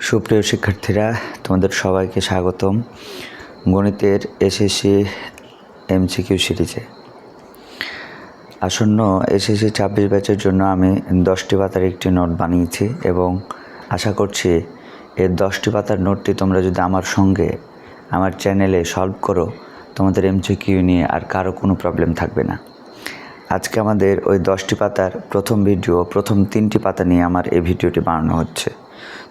সুপ্রিয় শিক্ষার্থীরা, তোমাদের সবাইকে স্বাগতম গণিতের এসএসসি এমসিকিউ সিরিজে। আসন্ন এসএসসি 26 ব্যাচের জন্য আমি 10টি পাতার একটি নোট বানিয়েছি এবং আশা করছি এই 10টি পাতার নোটটি তোমরা যদি আমার সঙ্গে আমার চ্যানেলে সলভ করো, তোমাদের এমসিকিউ নিয়ে আর কারো কোনো প্রবলেম থাকবে না। আজকে আমাদের ওই 10টি পাতার প্রথম 3টি পাতা নিয়ে আমার এই ভিডিওটি বানানো হচ্ছে।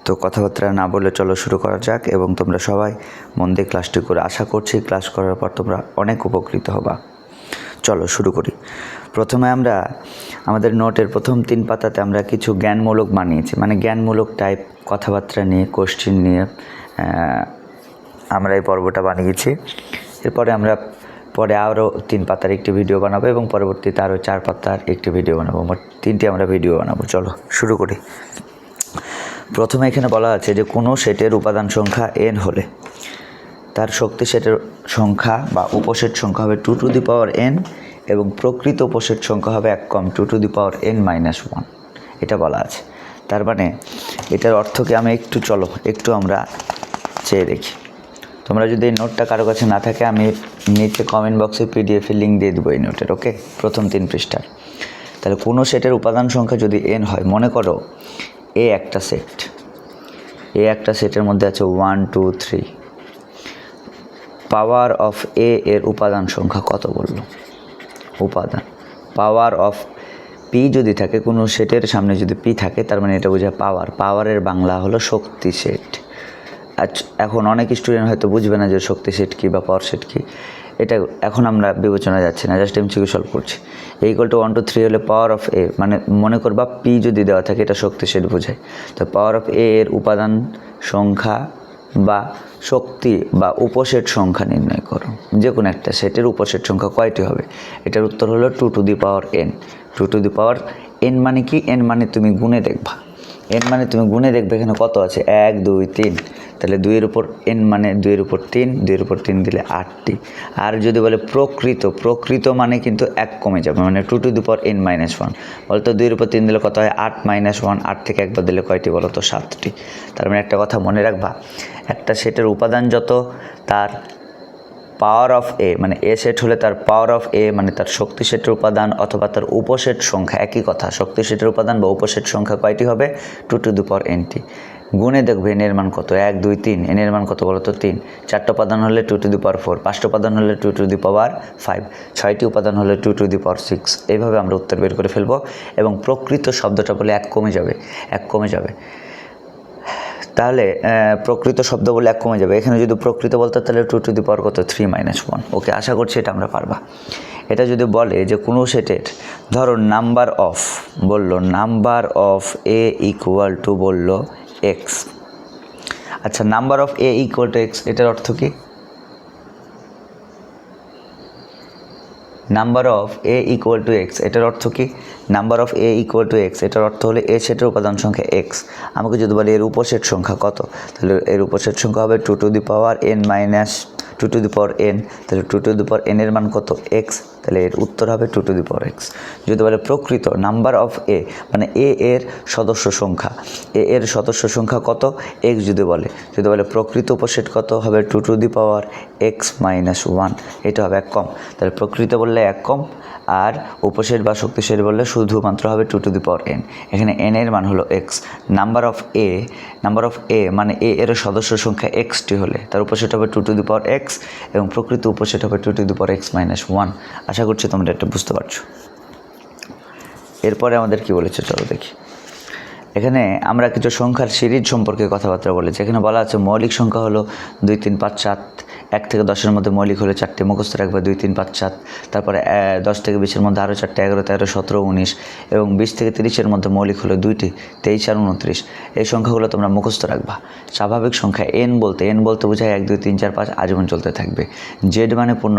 তো কথাবার্তা না বলে চলো শুরু করা যাক এবং তোমরা সবাই মন দিয়ে ক্লাসটি করে, আশা করছি ক্লাস করার পর তোমরা অনেক উপকৃত হবা। চলো শুরু করি। প্রথমে আমরা আমাদের নোটের প্রথম 3 পাতাতে আমরা কিছু জ্ঞানমূলক বানিয়েছি, মানে জ্ঞানমূলক টাইপ কথাবার্তা নিয়ে, কোশ্চেন নিয়ে আমরা এই পর্বটা বানিয়েছি। এরপরে আমরা পরে আরও 3 পাতার একটি ভিডিও বানাবো এবং পরবর্তীতে আরও 4 পাতার একটি ভিডিও বানাবো। মোট 3টি আমরা ভিডিও বানাবো। চলো শুরু করি। প্রথমে এখানে বলা আছে যে কোনো সেটের উপাদান সংখ্যা n হলে তার শক্তি সেটের সংখ্যা বা উপসেট সংখ্যা হবে 2 টু দি পাওয়ার n এবং প্রকৃত উপসেট সংখ্যা হবে 1 কম 2 টু দি পাওয়ার n-1। এটা বলা আছে। তার মানে এটার অর্থকে আমি একটু আমরা চেয়ে দেখি। তোমরা যদি এই নোটটা কারো কাছে না থাকে, আমি নিচে কমেন্ট বক্সে পিডিএফের লিঙ্ক দিয়ে দেবো এই নোটের। ওকে, প্রথম 3 পৃষ্ঠার। তাহলে কোনো সেটের উপাদান সংখ্যা যদি n হয়, মনে করো একটা সেটের মধ্যে আছে 1 2 3, পাওয়ার অফ এর উপাদান সংখ্যা কত বললো? উপাদান পাওয়ার অফ পি যদি থাকে, কোনো সেটের সামনে যদি পি থাকে, তার মানে এটা বোঝায় পাওয়ারের বাংলা হলো শক্তি সেট। আচ্ছা, এখন অনেক স্টুডেন্ট হয়তো বুঝবে না যে শক্তি সেট কী বা পাওয়ার সেট কী। এটা এখন আমরা বিবেচনা যাচ্ছি না, জাস্ট এমসিকিউ সলভ করছি। ইকুয়াল টু 1 2 3 হলে পাওয়ার অফ এ, মানে মনে করবা পি যদি দেওয়া থাকে, এটা শক্তি সেট বোঝায়। তো পাওয়ার অফ এর উপাদান সংখ্যা বা শক্তি বা উপসেট সংখ্যা নির্ণয় করো। যে কোনো একটা সেটের উপসেট সংখ্যা কয়টি হবে? এটার উত্তর হলো 2 to the power n। 2 to the power n মানে কি? n মানে তুমি গুণে দেখবা। n মানে তুমি গুণে দেখবে এখানে কত আছে, 1 2 3। তাহলে 2 এর উপর n মানে 2 এর উপর 3, 2 এর উপর 3 দিলে 8টি। আর যদি বলে প্রকৃত মানে কিন্তু 1 কমে যাবে, মানে 2 টু দি পাওয়ার n-1। বলতো 2 এর উপর 3 দিলে কত হয়? 8 - 1। 8 থেকে একবার দিলে কয়টি বলো তো? 7টি। তার মানে একটা কথা মনে রাখবা, একটা সেটের উপাদান যত, তার পাওয়ার অফ এ, মানে এ সেট হলে তার পাওয়ার অফ এ মানে তার শক্তি সেটের উপাদান অথবা তার উপসেট সংখ্যা, একই কথা। শক্তি সেটের উপাদান বা উপসেট সংখ্যা কয়টি হবে? 2 টু দি পাওয়ার n-টি। গুণে দেখবে n এর মান কত, 1 2 3। n এর মান কত বলো তো? 3। 4টা উপাদান হলে 2 টু দি পাওয়ার 4, 5টা উপাদান হলে 2 টু দি পাওয়ার 5, 6টি উপাদান হলে 2 টু দি পাওয়ার 6। এইভাবে আমরা উত্তর বের করে ফেলবো। এবং প্রকৃত শব্দটা বলে 1 কমে যাবে। তাহলে প্রকৃত শব্দ বলে 1 কমে যাবে। এখানে যদি প্রকৃত বলতে, তাহলে 2 টু দি পাওয়ার কত? 3-1। ওকে, আশা করছি এটা আমরা পারবা। এটা যদি বলে যে কোনো সেটের, ধরো number of A equal two বললো এক্স। আচ্ছা, number of A equal two x, এটার অর্থ কি? Number of A equal two x, এটার অর্থ কি? Number of A equal two x, এটার অর্থ হলে এ সেটের উপাদান সংখ্যা এক্স। আমাকে যদি বলে এর উপসেট সংখ্যা কত, তাহলে এর উপসেট সংখ্যা হবে 2 to the power n-2 to the power n। তাহলে 2 টু দি পাওয়ার n এর মান কত? এক্স। তাহলে এর উত্তর হবে 2 টু দি পাওয়ার এক্স। যদি বলে প্রকৃত নাম্বার অফ এ, মানে এর সদস্য সংখ্যা কত? এক্স। যদি বলে প্রকৃত উপসেট কত হবে? 2 টু দি পাওয়ার x-1। এটা হবে 1 কম। তাহলে প্রকৃত বললে 1 কম, আর উপসেট বা শক্তি সেট বললে শুধুমাত্র হবে 2 টু দি পাওয়ার n। এখানে n এর মান হলো x। নাম্বার অফ এ মানে এর সদস্য সংখ্যা x-টি হলে তার উপসেট হবে 2 টু দি পাওয়ার x এবং প্রকৃত উপসেট হবে 2 টু দি পাওয়ার x-1। আশা করছি তোমরা এটা বুঝতে পারছো। এরপরে আমাদের কি বলেছে চলো দেখি। এখানে আমরা কিছু সংখ্যার সিরিজ সম্পর্কে কথাবার্তা বলেছি। এখানে বলা আছে মৌলিক সংখ্যা হলো 2 3 5 7। 1 থেকে 10-এর মধ্যে মৌলিক হলে 4টে, মুখস্থ রাখবে 2 3 5 7। তারপরে 10 থেকে 20-এর মধ্যে আরও 4টে, 11 13 17 19। এবং 20 থেকে 30-এর মধ্যে মৌলিক হলো 2টি, 23 আর 29। এই সংখ্যাগুলো তোমরা মুখস্থ রাখবা। স্বাভাবিক সংখ্যা n বলতে বোঝায় 1 2 3 4 5 আজীবন চলতে থাকবে। জেড মানে পূর্ণ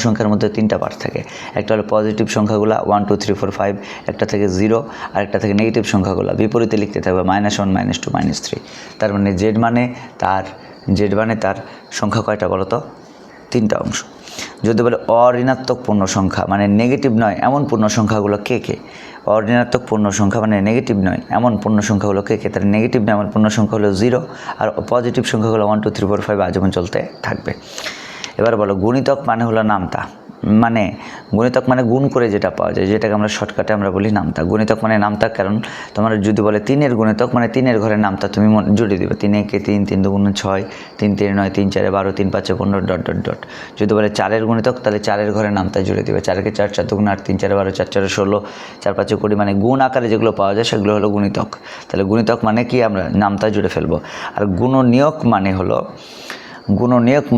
সংখ্যার মধ্যে 3টা পার্ট থাকে। একটা হলো পজিটিভ সংখ্যাগুলো 1 2 3 4 5, একটা থেকে 0, আর একটা থেকে নেগেটিভ সংখ্যাগুলো বিপরীতে লিখতে থাকবে -1 -2 -3। তার মানে জেড মানে তার সংখ্যা কয়টা বলো তো? 3টা অংশ। যদি বলে অঋণাত্মক পূর্ণ সংখ্যা, মানে নেগেটিভ নয় এমন পূর্ণ সংখ্যাগুলো কে? অঋণাত্মক পূর্ণ সংখ্যা মানে নেগেটিভ নয় এমন পূর্ণ সংখ্যাগুলো কে কে, তার নেগেটিভ নয় এমন পূর্ণ সংখ্যা হলো 0, আর পজিটিভ সংখ্যাগুলো 1 2 3 4 5 আজীবন চলতে থাকবে। এবার বলো গুণিতক মানে হলো নামতা, মানে গুণিতক মানে গুণ করে যেটা পাওয়া যায়, যেটাকে আমরা শর্টকাটে আমরা বলি নামতা। গুণিতক মানে নামতা, কারণ তোমার যদি বলে 3-এর গুণিতক মানে 3-এর ঘরে নামতা তুমি জুড়ে দিবে, 3 একে 3, 3 দুগুণে 6, 3 3 9, 3 4 12, 3 5 15 ডট ডট ডট। যদি বলে 4-এর গুণিতক তাহলে 4-এর ঘরে নামতা জুড়ে দিবে, 4-কে 4, 4 দুগুণে 8, 3 4 12, 4 4 16, 4 5 20, মানে গুণ আকারে যেগুলো পাওয়া যায় সেগুলো হলো গুণিতক। তাহলে গুণিতক মানে কি আমরা নামতা জুড়ে ফেলবো। আর গুণনীয়ক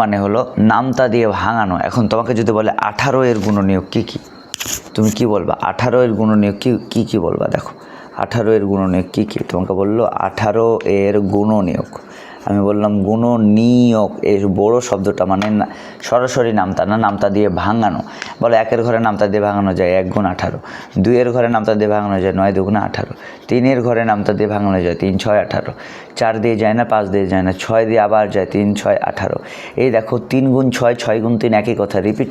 মানে হলো নামতা দিয়ে ভাঙানো। এখন তোমাকে যদি বলে 18 এর গুণনীয়ক কী কী, তুমি কি বলবা? 18 এর গুণনীয়ক কী বলবা? দেখো 18 এর গুণনীয়ক কী কী, তোমাকে বললো 18 এর গুণনীয়ক, আমি বললাম গুণনীয়ক, এর বড় শব্দটা মানে সরাসরি নামতা না, নামতা দিয়ে ভাঙানো। বলে 1-এর ঘরে নামতা দিয়ে ভাঙানো যায় 1 গুণ 18, 2-এর ঘরে নামতা দিয়ে ভাঙানো যায় 9 দুগুণে 18, 3-এর ঘরে নামতা দিয়ে ভাঙানো যায় 3 6 18, 4 দিয়ে যায় না, 5 দিয়ে যায় না, 6 দিয়ে আবার যায় 3 6 18। এই দেখো 3 গুণ 6, 6 গুণ 3 একই কথা, রিপিট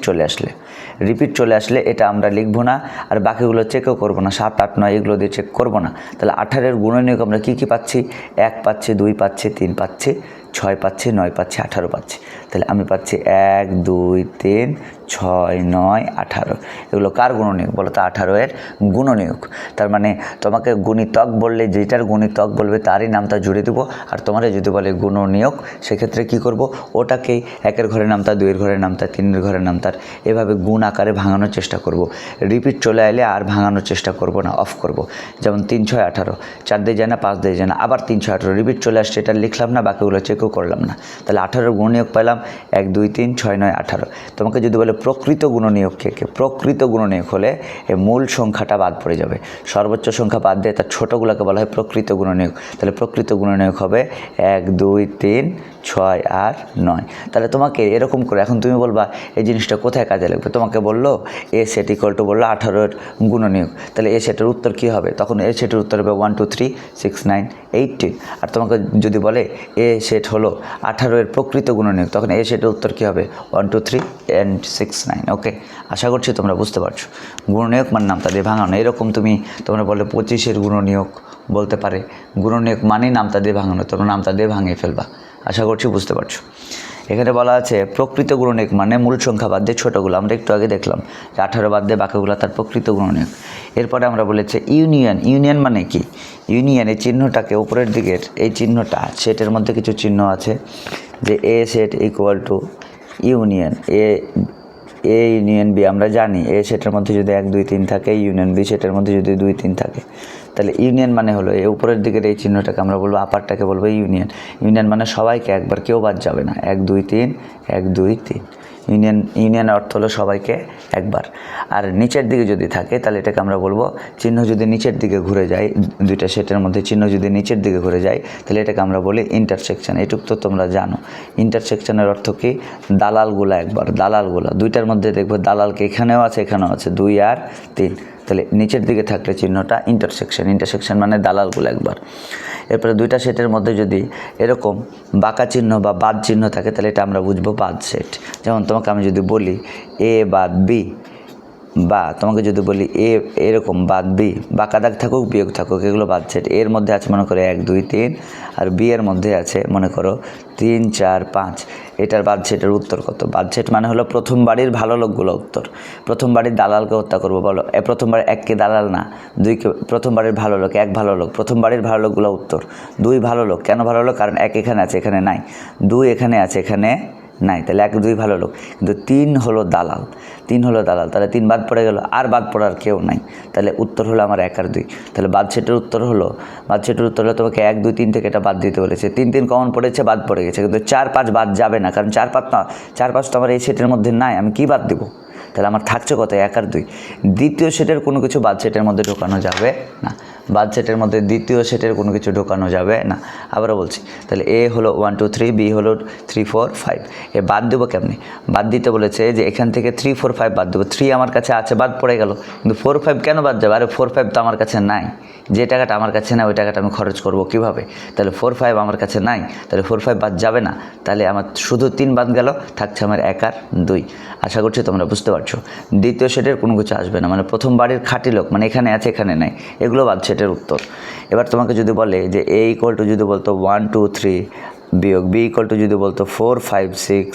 চলে আসলে এটা আমরা লিখবো না, আর বাকিগুলো চেকও করবো না, 7 8 9 এগুলো দিয়ে চেক করবো না। তাহলে 18-এর গুণনীয়ক আমরা কী পাচ্ছি? 1 পাচ্ছি, 2 পাচ্ছি, 3 পাচ্ছি, 6 পাচ্ছি, 9 পাচ্ছি, 18 পাচ্ছি। তাহলে আমি পাচ্ছি 1 2 3 6 9 18। এগুলো কার গুণনীয়ক বলো তো? 18 এর গুণনীয়ক। তার মানে তোমাকে গুণিতক বললে যেটার গুণিতক বলবে তারই নামটা জুড়ে দেবো, আর তোমারে যদি বলে গুণনীয়ক সেক্ষেত্রে কি করব? ওটাকেই 1-এর ঘরে নামতা, 2-এর ঘরে নামতা, 3-এর ঘরে নামতার, এভাবে গুণ আকারে ভাঙানোর চেষ্টা করব। রিপিট চলে এলে আর ভাঙানোর চেষ্টা করব না, অফ করব। যেমন 3 6 18, 4 দিয়ে যায় না, 5 দিয়ে যায় না, আবার 3 6 18, রিপিট চলে আসছে, এটা লিখলাম না, বাকিগুলো চেকও করলাম না। তাহলে 18-এর গুণনীয়ক পেলাম 1 2 3 6 9 18। তোমাকে যদি বলে প্রকৃত গুণনীয়ক কে, প্রকৃত গুণনীয়ক হলে এই মূল সংখ্যাটা বাদ পড়ে যাবে, সর্বোচ্চ সংখ্যা বাদ দিয়ে তার ছোটোগুলোকে বলা হয় প্রকৃত গুণনীয়ক। তাহলে প্রকৃত গুণনীয়ক হবে 1 2 3 6 আর 9। তাহলে তোমাকে এরকম করে এখন তুমি বলবা এই জিনিসটা কোথায় কাজে লাগবে? তোমাকে বললো এ সেট ইকুয়াল টু বললো 18-এর গুণনীয়ক, তাহলে এ সেটের উত্তর কী হবে? তখন এ সেটের উত্তর হবে 1 2 3 6 9 18। আর তোমাকে যদি বলে এ সেট হলো 18-এর প্রকৃত গুণনীয়ক, তখন এ সেটের উত্তর কী হবে? 1 2 3 and 6 9। ওকে, আশা করছি তোমরা বুঝতে পারছো। গুণনীয়ক মানে নামতা দিয়ে ভাঙানো। এরকম তোমরা বলে 25-এর গুণনীয়ক বলতে পারে, গুণনীয়ক মানে নামতা দিয়ে ভাঙানো, তোমরা নামতা দিয়ে ভাঙিয়ে ফেলবা। আশা করছি বুঝতে পারছো। এখানে বলা আছে প্রকৃত গুণনীয়ক মানে মূল সংখ্যা বাদ দিয়ে ছোটোগুলো, আমরা একটু আগে দেখলাম যে 18 বাদ দিয়ে বাকিগুলো তার প্রকৃত গুণনীয়ক। এরপরে আমরা বলেছি ইউনিয়ন মানে কি? ইউনিয়ন এই চিহ্নটাকে উপরের দিকের এই চিহ্নটা, সেটের মধ্যে কিছু চিহ্ন আছে যে A set equal to union A union B. আমরা জানি এ সেটের মধ্যে যদি 1 2 3 থাকে, ইউনিয়ন বি সেটের মধ্যে যদি 2 3 থাকে, তাহলে ইউনিয়ন মানে হলো এই উপরের দিকের এই চিহ্নটাকে আমরা বলবো, আপারটাকে বলবো ইউনিয়ন মানে সবাইকে একবার, কেউ বাদ যাবে না। 1 2 3 1 2 3 ইউনিয়নের অর্থ হলো সবাইকে একবার। আর নিচের দিকে যদি থাকে তাহলে এটাকে আমরা বলবো, চিহ্ন যদি নিচের দিকে ঘুরে যায়, দুইটা সেটের মধ্যে চিহ্ন যদি নিচের দিকে ঘুরে যায় তাহলে এটাকে আমরা বলি ইন্টারসেকশন। এটুক তো তোমরা জানো। ইন্টারসেকশনের অর্থ কি? দালালগুলো একবার, দালালগুলো দুইটার মধ্যে দেখবো দালালকে এখানেও আছে এখানেও আছে, 2 আর 3। তাহলে নিচের দিকে থাকলে চিহ্নটা ইন্টারসেকশন মানে দালালগুলো একবার। এরপরে দুইটা সেটের মধ্যে যদি এরকম বাঁকা চিহ্ন বা বাদ চিহ্ন থাকে তাহলে এটা আমরা বুঝবো বাদ সেট। যেমন তোমাকে আমি যদি বলি এ বাদ বি, বা তোমাকে যদি বলি এ এরকম বাদ বি, বাঁকা দাগ থাকুক বিয়োগ থাকুক, এগুলো বাদ সেট। এর মধ্যে আছে মনে করো 1 2 3, আর বি এর মধ্যে আছে মনে করো 3 4 5। এটার বাদ সেটের উত্তর কত? বাদ সেট মানে হলো প্রথম বাড়ির ভালো লোকগুলো উত্তর। প্রথম বাড়ির দালালকে হত্যা করবো, বলো প্রথম বাড়ির 1কে দালাল না, 2কে প্রথম বাড়ির ভালো লোক, 1 ভালো লোক, প্রথম বাড়ির ভালো লোকগুলো উত্তর। 2 ভালো লোক, কেন ভালো লোক? কারণ 1 এখানে আছে এখানে নাই, 2 এখানে আছে এখানে নাই, তাহলে 1 2 ভালো লোক। কিন্তু 3 হলো দালাল, তাহলে 3 বাদ পড়ে গেল, আর বাদ পড়ার কেউ নাই, তাহলে উত্তর হলো আমার 1 আর 2। তাহলে বাদ সেটের উত্তর হলো তোমাকে 1 2 3 থেকে এটা বাদ দিতে বলেছে। 3 3 কমন পড়েছে, বাদ পড়ে গেছে, কিন্তু 4 5 বাদ যাবে না, কারণ 4 5 তো আমার এই সেটের মধ্যে নাই, আমি কি বাদ দেবো? তাহলে আমার থাকছে কত? 1 আর 2। দ্বিতীয় সেটের কোনো কিছু বাদ সেটের মধ্যে ঢোকানো যাবে না। বাদ সেটের মধ্যে দ্বিতীয় সেটের কোনো কিছু ঢোকানো যাবে না। আবারও বলছি, তাহলে এ হলো 1 2 3, বি হলো 3 4 5। এ বাদ দেবো কেমনি? বাদ দিতে বলেছে যে এখান থেকে 3 4 5 বাদ দেবো। 3 আমার কাছে আছে, বাদ পড়ে গেল, কিন্তু 4 5 কেন বাদ যাবে? আরে 4 5 তো আমার কাছে নাই। যে টাকাটা আমার কাছে না, ওই টাকাটা আমি খরচ করব কিভাবে? তাহলে 4 5 আমার কাছে নাই, তাহলে 4 5 বাদ যাবে না। তাহলে আমার শুধু 3 বাদ গেল, থাকছে আমার 1 আর 2। আশা করছি তোমরা বুঝতে পারছো। দ্বিতীয় সেটের কোনো কিছু আসবে না, মানে প্রথম বাড়ির খাঁটি লোক, মানে এখানে আছে এখানে নাই, এগুলো বাদ সেটের উত্তর। এবার তোমাকে যদি বলে যে এ ইকুয়াল টু যদি বলতো 1 2 3 বিয়োগ বি ইকুয়াল টু যদি বলতো 4 5 6,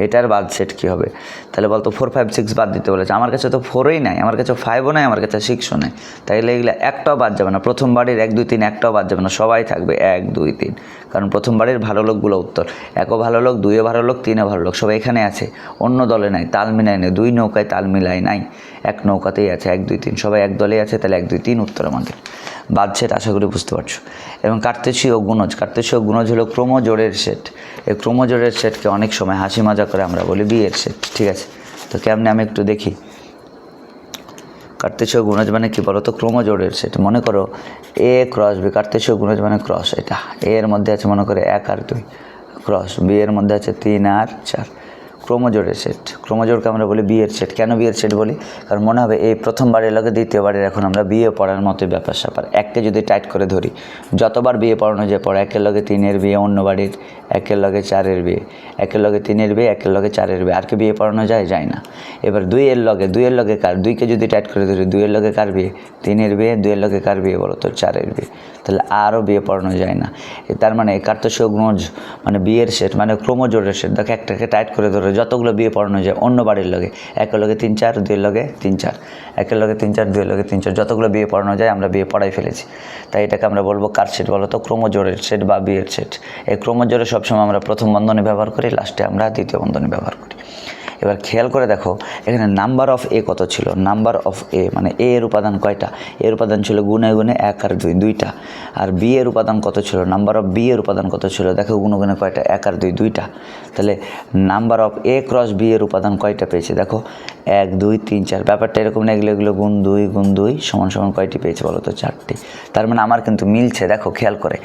এটার বাদ সেট কী হবে? তাহলে বলতো 4 5 6 বাদ দিতে বলেছে। আমার কাছে তো 4ই নাই, আমার কাছে 5ও নাই, আমার কাছে 6ও নাই। তাইলে এগুলো একটাও বাদ যাবে না। প্রথম বাড়ির 1 2 3 একটাও বাদ যাবে না, সবাই থাকবে 1 2 3। কারণ প্রথম বাড়ির ভালো লোকগুলো উত্তর। 1ও ভালো লোক, 2ও ভালো লোক, 3ও ভালো লোক, সবাই এখানে আছে, অন্য দলে নাই, তাল মিলাই নেই। 2 নৌকায় তাল মিলাই নাই, 1 নৌকাতেই আছে 1 2 3, সবাই এক দলেই আছে। তাহলে 1 2 3 উত্তর আমাদের। বাদ সেট আশা করি বুঝতে পারছো। এবং কার্তেশীয় গুণজ, কার্তেশীয় গুণজ হলো ক্রোমোজোড়ের সেট। এই ক্রোমোজোড়ের সেটকে অনেক সময় হাসি মজা করে আমরা বলি বিয়ের সেট, ঠিক আছে? তো কেমনে আমি একটু দেখি। কার্তেশীয় গুণজ মানে কি বলো তো? ক্রোমোজোড়ের সেট। মনে করো এ ক্রস বি, কার্তেশীয় গুণজ মানে ক্রস। এটা এ এর মধ্যে আছে মনে করে 1 আর 2, ক্রস বি এর মধ্যে আছে 3 আর 4, ক্রোমোজোড়ের সেট। ক্রোমোজোড়কে আমরা বলি বিয়ের সেট। কেন বিয়ের সেট বলি? কারণ মনে হবে এই প্রথম বারের লগে দ্বিতীয় বারের এখন আমরা বিয়ে পড়ার মতোই ব্যাপার স্যাপার। এককে যদি টাইট করে ধরি, যতবার বিয়ে পড়ানো যায় পড়া, 1 এর লগে 3 এর বিয়ে, অন্য বাড়ির 1 এর লগে 4 এর বিয়ে, 1 এর লগে 3 এর বিয়ে, 1 এর লগে 4 এর বিয়ে, আর কি বিয়ে পড়ানো যায় না। এবার 2 এর লগে কার? 2কে যদি টাইট করে ধরি, 2 এর লগে কার বিয়ে? 3 এর বিয়ে, 2 এর লগে কার বিয়ে বলো তো? 4 এর বিয়ে। তাহলে আরও বিয়ে পড়ানো যায় না। তার মানে কার্তেশীয় গুণজ মানে বিয়ের সেট, মানে ক্রোমোজোড়ের সেট। দেখো একটাকে টাইট করে ধরে যতগুলো বিয়ে পড়ানো যায় অন্য বাড়ির লগে, 1 এর লগে 3 4, 2 এর লগে 3 4, 1 এর লগে 3 4, 2 এর লগে 3 4, যতগুলো বিয়ে পড়ানো যায় আমরা বিয়ে পড়াই ফেলেছি। তাই এটাকে আমরা বলবো কার সেট বলো তো? ক্রোমোজোড়ের সেট বা বিয়ের সেট। এই ক্রোমোজোড়ে সবসময় আমরা প্রথম বন্ধনী ব্যবহার করি, লাস্টে আমরা দ্বিতীয় বন্ধনী ব্যবহার করি। এবার খেয়াল করে দেখো এখানে নাম্বার অফ এ কত ছিল? নাম্বার অফ এ মানে এ এর উপাদান কয়টা? এর উপাদান ছিল গুণে গুণে 1 আর 2, 2টা। আর বি এর উপাদান কত ছিল? নাম্বার অফ বি এর উপাদান কত ছিল? দেখো গুণে গুণে কয়টা? 1 আর 2, 2টা। তাহলে number of A cross B এর উপাদান কয়টা পেয়েছে? দেখো 1 2 3 4। ব্যাপারটা এরকম না, এগুলো গুণ 2 সমান সমান কয়টি পেয়েছে বলো তো? 4টি। তার মানে আমার কিন্তু মিলছে। দেখো খেয়াল করে,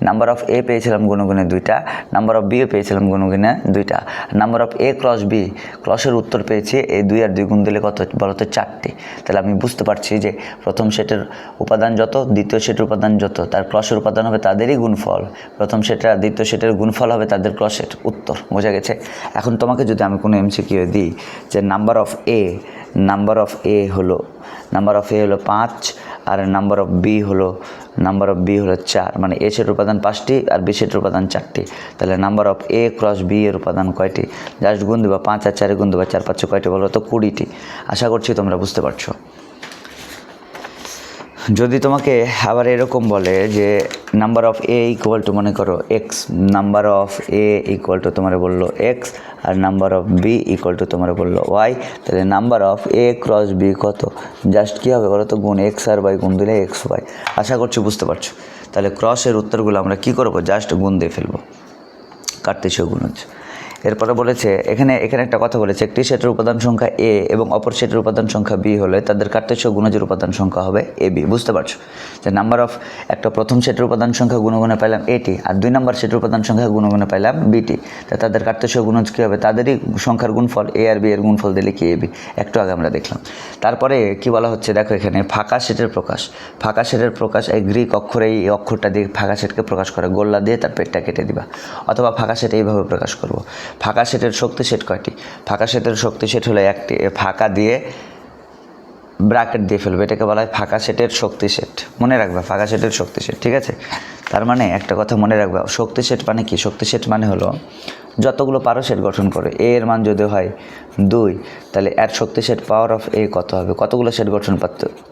নাম্বার অফ এ পেয়েছিলাম গুণে গুণে 2টা, নাম্বার অফ বিও পেয়েছিলাম গুণে গুণে 2টা, number of A cross B, ক্রসের উত্তর পেয়েছি এই 2 আর 2 গুণ দিলে কত বলো তো? 4টি। তাহলে আমি বুঝতে পারছি যে প্রথম সেটের উপাদান যত, দ্বিতীয় সেটের উপাদান যত, তার ক্রসের উপাদান হবে তাদেরই গুণফল। প্রথম সেটের আর দ্বিতীয় সেটের গুণফল হবে তাদের ক্রসের। উত্তর বোঝা গেছে? এখন তোমাকে যদি আমি কোনো এমসিকিউ দিই যে নাম্বার অফ এ হলো 5 আর নাম্বার অফ বি হলো 4, মানে এ সেটের উপাদান 5টি আর বি সেটের উপাদান 4টি। তাহলে number of A cross B এর উপাদান কয়টি? জাস্ট গুণ দেবা, 5 আর 4 গুণ দেবা, 4 5 কয়টি বলো তো? 20টি। আশা করছি তোমরা বুঝতে পারছো। যদি তোমাকে আবার এরকম বলে যে number of A equal to মনে করো X, number of A equal to তোমার বললো এক্স আর number of B equal to তোমার বললো ওয়াই, তাহলে number of A cross B কত? জাস্ট কী হবে বলো তো? গুণ এক্স আর ওয়াই, গুণ দিলে এক্স ওয়াই। আশা করছি বুঝতে পারছো। তাহলে ক্রসের উত্তরগুলো আমরা কী করবো? জাস্ট গুণ দিয়ে ফেলবো, কার্তেশীয় গুণজ। এরপরে বলেছে এখানে একটা কথা বলেছে, একটি সেটের উপাদান সংখ্যা এ এবং অপর সেটের উপাদান সংখ্যা বি হলে তাদের কার্তেশীয় গুণজের উপাদান সংখ্যা হবে এ বি। বুঝতে পারছো যে নাম্বার অফ একটা প্রথম সেটের উপাদান সংখ্যা গুণগুণে পাইলাম এটি, আর 2 নম্বর সেটের উপাদান সংখ্যা গুণগুণে পাইলাম বিটি। তাদের কার্তেশীয় গুণজ কী হবে? তাদেরই সংখ্যার গুণফল, এ আর বি এর গুণফল দিলে কি এ বি। একটু আগে আমরা দেখলাম। তারপরে কি বলা হচ্ছে দেখো এখানে ফাঁকা সেটের প্রকাশ। ফাঁকা সেটের প্রকাশ এই গ্রিক অক্ষরে, এই অক্ষরটা দিয়ে ফাঁকা সেটকে প্রকাশ করে, গোল্লা দিয়ে তার পেটটা কেটে দিবা, অথবা ফাঁকা সেট এইভাবে প্রকাশ করবো। ফাঁকা সেটের শক্তি সেট কয়টি? ফাঁকা সেটের শক্তি সেট হলো একটি, ফাঁকা দিয়ে ব্র্যাকেট দিয়ে ফেলবে, এটাকে বলা হয় ফাঁকা সেটের শক্তি সেট। মনে রাখবা ফাঁকা সেটের শক্তি সেট, ঠিক আছে? তার মানে একটা কথা মনে রাখবা, শক্তি সেট মানে কি? শক্তি সেট মানে হলো যতগুলো পারো সেট গঠন করে। এ এর মান যদি হয় 2, তাহলে এর শক্তি সেট পাওয়ার অফ এ কত হবে? কতগুলো সেট গঠন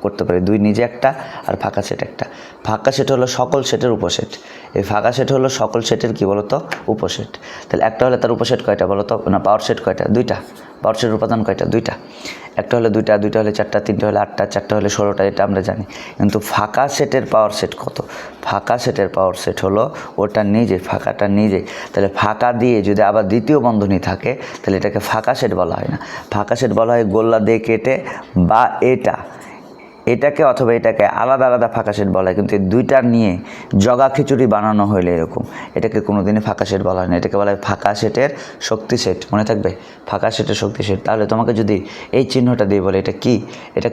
করতে পারে? 2 নিজে একটা আর ফাঁকা সেট একটা। ফাঁকা সেট হলো সকল সেটের উপসেট। এই ফাঁকা সেট হলো সকল সেটের কি বলতো? উপসেট। তাহলে একটা হলে তার উপসেট কয়টা বলতো? না, পাওয়ার সেট কয়টা? 2টা। পাওয়ার সেটের উপাদান কয়টা? 2টা। একটা হলে 2টা, 2টা হলে 4টা, 3টা হলে 8টা, 4টা হলে 16টা, এটা আমরা জানি। কিন্তু ফাঁকা সেটের পাওয়ার সেট কত? ফাঁকা সেটের পাওয়ার সেট হলো ওটা নিজে, ফাঁকাটা নিজে। তাহলে ফাঁকা দিয়ে যদি আবার দ্বিতীয় বন্ধনী থাকে তাহলে এটাকে ফাঁকা সেট বলা হয় না। ফাঁকা সেট বলা হয় গোল্লা দিয়ে কেটে বা এটা এটাকে অথবা এটাকে আলাদা আলাদা ফাঁকা সেট বলা হয়, কিন্তু এই দুইটা নিয়ে জগা খিচুড়ি বানানো হইলে এরকম, এটাকে কোনোদিনই ফাঁকা সেট বলা হয় না, এটাকে বলা হয় ফাঁকা সেটের শক্তি সেট। মনে থাকবে, ফাঁকা সেটের শক্তি সেট। তাহলে তোমাকে যদি এই চিহ্নটা দিয়ে বলে এটা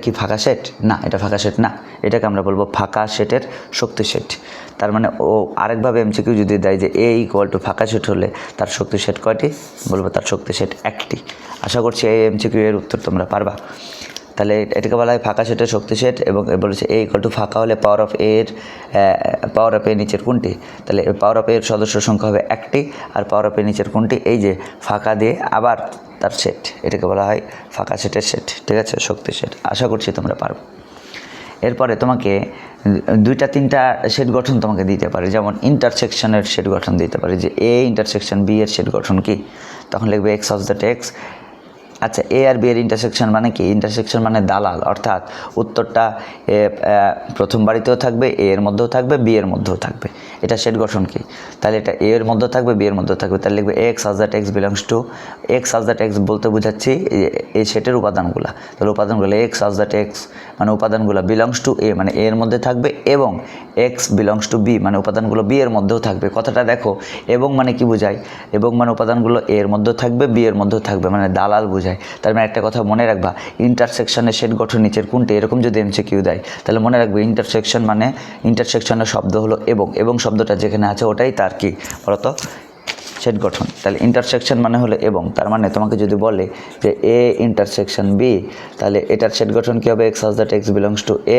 কি ফাঁকা সেট? না, এটা ফাঁকা সেট না, এটাকে আমরা বলবো ফাঁকা সেটের শক্তি সেট। তার মানে ও আরেকভাবে এমসিকিউ যদি দেয় যে এ ইকুয়াল টু ফাঁকা সেট হলে তার শক্তি সেট কয়টি, বলবো তার শক্তি সেট একটি। আশা করছি এই এমসিকিউ এর উত্তর তোমরা পারবা। তাহলে এটাকে বলা হয় ফাঁকা সেটের শক্তি সেট, এবং বলেছে এ ইকুয়াল টু ফাঁকা হলে পাওয়ার অফ এ নিচের কোনটি? তাহলে পাওয়ার অফ এর সদস্য সংখ্যা হবে একটি, আর পাওয়ার অফ এ নিচের কোনটি? এই যে ফাঁকা দিয়ে আবার তার সেট, এটাকে বলা হয় ফাঁকা সেটের সেট। ঠিক আছে, শক্তি সেট। আশা করছি তোমরা পারবে। এরপরে তোমাকে দুইটা তিনটা সেট গঠন তোমাকে দিতে পারে, যেমন ইন্টারসেকশনের সেট গঠন দিতে পারে, যে এ ইন্টারসেকশন বি এর সেট গঠন কি? তখন লিখবে এক্স অফ দ্যাট এক্স। আচ্ছা, এ আর বি এর ইন্টারসেকশন মানে কি? ইন্টারসেকশন মানে দালাল, অর্থাৎ উত্তরটা প্রথম বাড়িতেও থাকবে, এ এর মধ্যেও থাকবে, বি এর মধ্যেও থাকবে। এটা সেট গঠন কি? তাহলে এটা এ এর মধ্যেও থাকবে, বি এর মধ্যেও থাকবে। তাহলে লিখবে x such that x belongs two, x such that x বলতে বোঝাচ্ছি এই সেটের উপাদানগুলো। তাহলে উপাদানগুলো এক্স সাজ দ্যাট এক্স মানে উপাদানগুলো বিলংস টু এ মানে এ এর মধ্যে থাকবে, এবং এক্স বিলংস টু বি মানে উপাদানগুলো বি এর মধ্যেও থাকবে। কথাটা দেখো, এবং মানে কি বোঝায়? এবং মানে উপাদানগুলো এ এর মধ্যেও থাকবে, বি এর মধ্যেও থাকবে, মানে দালাল বোঝায়। তার মানে একটা কথা মনে রাখবা, ইন্টারসেকশনের সেট গঠন নিচের কোনটি, এরকম যদি এমসিকিউ দেয় তাহলে মনে রাখবে ইন্টারসেকশন মানে ইন্টারসেকশনের শব্দ হলো এবং শব্দটা যেখানে আছে ওটাই তার কি বলতো সেট গঠন। তাহলে ইন্টারসেকশন মানে হলো এবং, তার মানে তোমাকে যদি বলে যে এ ইন্টারসেকশন বি, তাহলে এটার সেট গঠন কী হবে? X such that x belongs to A,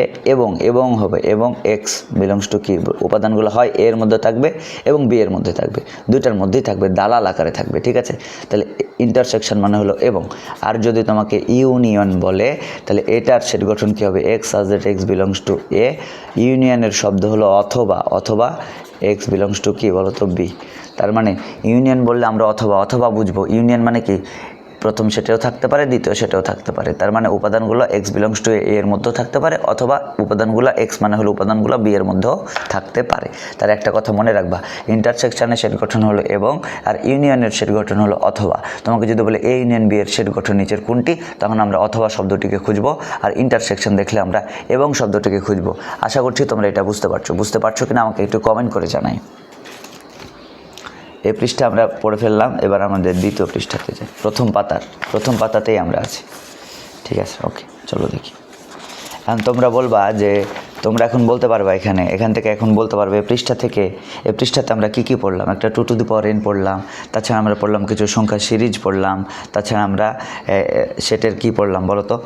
এবং হবে, এবং এক্স বিলংস টু কি? উপাদানগুলো হয় এ এর মধ্যে থাকবে এবং বি এর মধ্যে থাকবে, দুইটার মধ্যেই থাকবে, দালাল আকারে থাকবে। ঠিক আছে, তাহলে ইন্টারসেকশন মানে হলো এবং। আর যদি তোমাকে ইউনিয়ন বলে তাহলে এটার সেট গঠন কী হবে? X such that x belongs to A, ইউনিয়নের শব্দ হলো অথবা এক্স বিলংস টু কি বলো তো? বি। তার মানে ইউনিয়ন বললে আমরা অথবা বুঝবো। ইউনিয়ন মানে কি? প্রথম সেটাও থাকতে পারে, দ্বিতীয় সেটাও থাকতে পারে। তার মানে উপাদানগুলো এক্স বিলংস টু এ এর মধ্যেও থাকতে পারে, অথবা উপাদানগুলো এক্স মানে হলো উপাদানগুলো বি এর মধ্যেও থাকতে পারে। তার একটা কথা মনে রাখবা, ইন্টারসেকশনের সেট গঠন হলো এবং, আর ইউনিয়নের সেট গঠন হলো অথবা। তোমাকে যদি বলে এ ইউনিয়ন বি এর সেট গঠন নিচের কোনটি, তখন আমরা অথবা শব্দটিকে খুঁজবো, আর ইন্টারসেকশন দেখলে আমরা এবং শব্দটিকে খুঁজবো। আশা করছি তোমরা এটা বুঝতে পারছো কিনা আমাকে একটু কমেন্ট করে জানাই। এই পৃষ্ঠা আমরা পড়ে ফেললাম, এবার আমাদের দ্বিতীয় পৃষ্ঠাতে যাই। প্রথম পাতাতেই আমরা আছি। ঠিক আছে, ওকে, চলো দেখি। এখন তোমরা বলবা যে তোমরা এখন বলতে পারবা এখান থেকে এখন বলতে পারবে এই পৃষ্ঠাতে আমরা কী পড়লাম? একটা 2 টু দি পাওয়ার n পড়লাম, তাছাড়া আমরা পড়লাম কিছু সংখ্যা সিরিজ পড়লাম, তাছাড়া আমরা সেটের কী পড়লাম বলো তো?